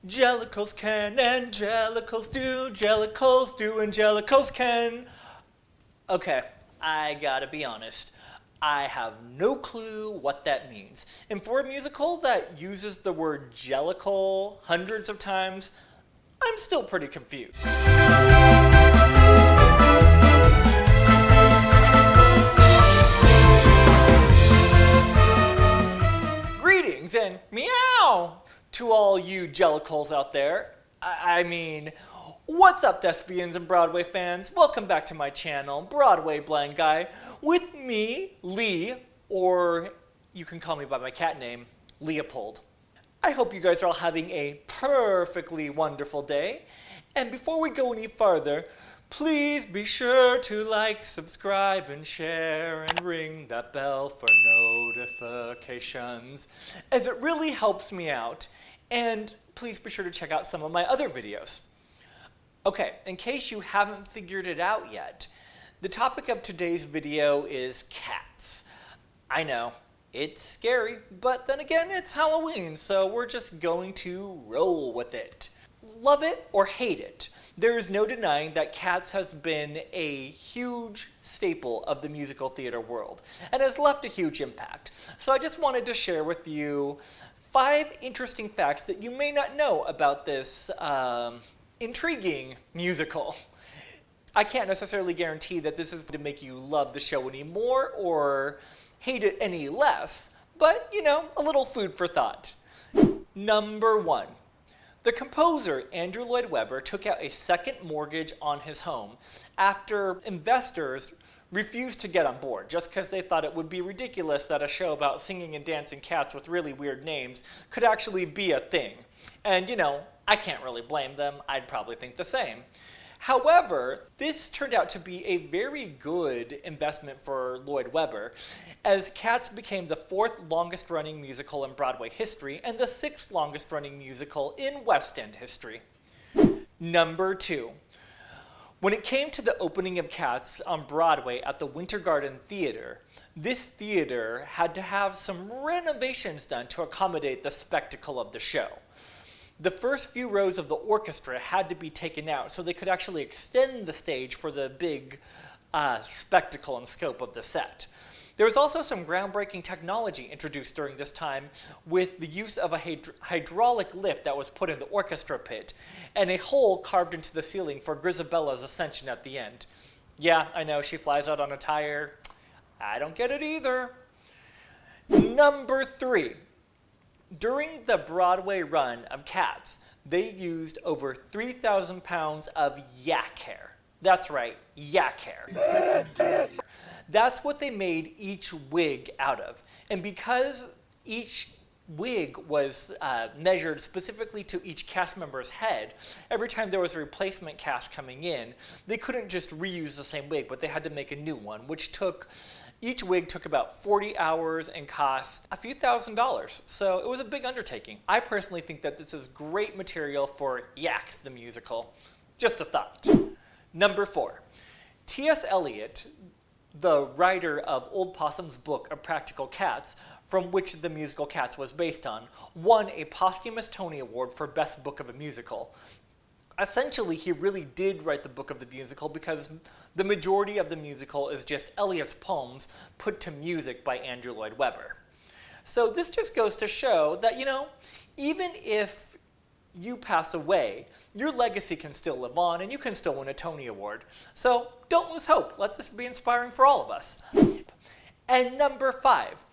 Jellicles can and jellicles do, jellicles do and jellicles can. Okay, I gotta be honest. I have no clue what that means. And for a musical that uses the word jellicle hundreds of times, I'm still pretty confused. Greetings and meow to all you jellicles out there. I mean, what's up, thespians and Broadway fans? Welcome back to my channel, Broadway Blind Guy, with me, Lee, or you can call me by my cat name, Leopold. I hope you guys are all having a perfectly wonderful day. And before we go any farther, please be sure to like, subscribe, and share, and ring that bell for notifications, as it really helps me out. And please be sure to check out some of my other videos. Okay, in case you haven't figured it out yet, the topic of today's video is cats. I know, it's scary, but then again, it's Halloween, so we're just going to roll with it. Love it or hate it, there is no denying that Cats has been a huge staple of the musical theater world and has left a huge impact. So I just wanted to share with you 5 interesting facts that you may not know about this intriguing musical. I can't necessarily guarantee that this is going to make you love the show any more or hate it any less, but you know, a little food for thought. Number 1. The composer, Andrew Lloyd Webber, took out a second mortgage on his home after investors refused to get on board just because they thought it would be ridiculous that a show about singing and dancing cats with really weird names could actually be a thing. And you know, I can't really blame them. I'd probably think the same. However, this turned out to be a very good investment for Lloyd Webber, as Cats became the 4th longest running musical in Broadway history and the 6th longest running musical in West End history. Number 2. When it came to the opening of Cats on Broadway at the Winter Garden Theater, this theater had to have some renovations done to accommodate the spectacle of the show. The first few rows of the orchestra had to be taken out so they could actually extend the stage for the big spectacle and scope of the set. There was also some groundbreaking technology introduced during this time with the use of a hydraulic lift that was put in the orchestra pit and a hole carved into the ceiling for Grizabella's ascension at the end. Yeah, I know, she flies out on a tire. I don't get it either. Number 3. During the Broadway run of Cats, they used over 3,000 pounds of yak hair. That's right, yak hair. That's what they made each wig out of. And because each wig was measured specifically to each cast member's head, every time there was a replacement cast coming in, they couldn't just reuse the same wig, but they had to make a new one, which each wig took about 40 hours and cost a few $1,000s. So it was a big undertaking. I personally think that this is great material for Yaks the musical. Just a thought. Number 4. T.S. Eliot, the writer of Old Possum's book of Practical Cats, from which the musical Cats was based on, won a posthumous Tony Award for Best Book of a Musical. Essentially, he really did write the book of the musical because the majority of the musical is just Eliot's poems put to music by Andrew Lloyd Webber. So this just goes to show that, you know, even if you pass away, your legacy can still live on and you can still win a Tony Award. So don't lose hope. Let this be inspiring for all of us. And number 5.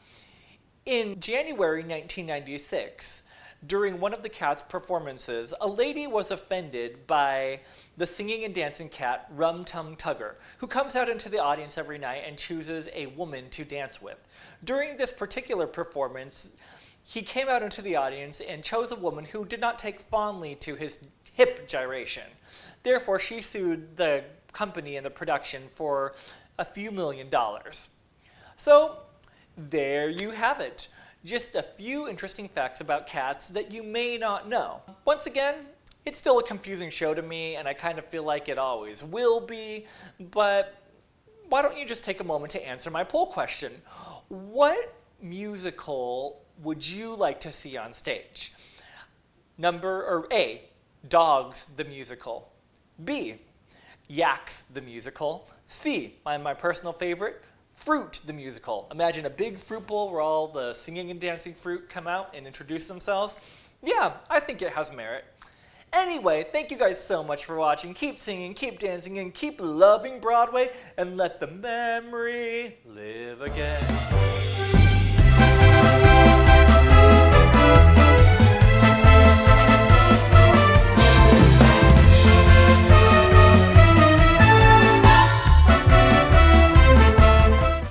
In January 1996, during one of the Cats' performances, a lady was offended by the singing and dancing cat Rum Tum Tugger, who comes out into the audience every night and chooses a woman to dance with. During this particular performance, he came out into the audience and chose a woman who did not take fondly to his hip gyration. Therefore, she sued the company and the production for a few $1,000,000. So, there you have it. Just a few interesting facts about Cats that you may not know. Once again, it's still a confusing show to me, and I kind of feel like it always will be, but why don't you just take a moment to answer my poll question? What musical would you like to see on stage? A, Dogs the musical. B, Yaks the musical. C, my personal favorite, Fruit the musical. Imagine a big fruit bowl where all the singing and dancing fruit come out and introduce themselves. Yeah, I think it has merit. Anyway, thank you guys so much for watching. Keep singing, keep dancing, and keep loving Broadway, and let the memory live again.